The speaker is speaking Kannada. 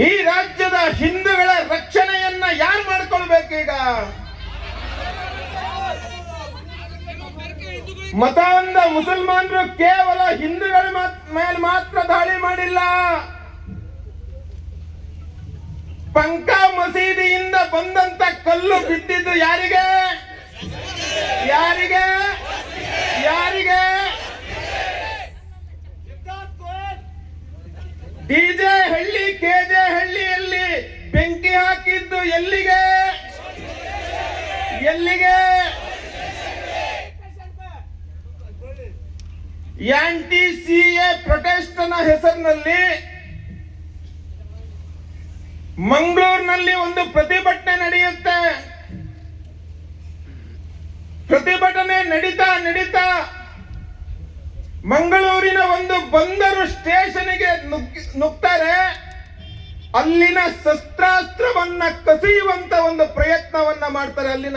ಈ ರಾಜ್ಯದ ಹಿಂದೂಗಳ ರಕ್ಷಣೆಯನ್ನ ಯಾರು ಮಾಡ್ಕೊಳ್ಬೇಕೀಗ? ಮತಾಂಧ ಮುಸಲ್ಮಾನರು ಕೇವಲ ಹಿಂದೂಗಳ ಮೇಲೆ ಮಾತ್ರ ದಾಳಿ ಮಾಡಿಲ್ಲ. ಪಂಕ ಮಸೀದಿಯಿಂದ ಬಂದಂತ ಕಲ್ಲು ಬಿದ್ದಿದ್ದು ಯಾರಿಗೆ? ಯಾರಿಗೆ? ಯಾರಿಗೆ? ಡಿಜೆ ಹಳ್ಳಿ ಕೆಜೆ ಹಳ್ಳಿಯಲ್ಲಿ ಬೆಂಕಿ ಹಾಕಿದ್ದು ಎಲ್ಲಿಗೆ? ಎಲ್ಲಿಗೆ? ಆಂಟಿ ಸಿಎ ಪ್ರೊಟೆಸ್ಟ್ ನ ಹೆಸರಿನಲ್ಲಿ ಮಂಗಳೂರಿನಲ್ಲಿ ಒಂದು ಪ್ರತಿಭಟನೆ ನಡೆಯುತ್ತೆ. ಪ್ರತಿಭಟನೆ ನಡೀತಾ ಮಂಗಳೂರಿನ ಒಂದು ಬಂದರು ಸ್ಟೇಷನ್ಗೆ ನುಗ್ತಾರೆ. ಅಲ್ಲಿನ ಶಸ್ತ್ರಾಸ್ತ್ರವನ್ನ ಕಸಿಯುವಂತ ಒಂದು ಪ್ರಯತ್ನವನ್ನ ಮಾಡ್ತಾರೆ. ಅಲ್ಲಿನ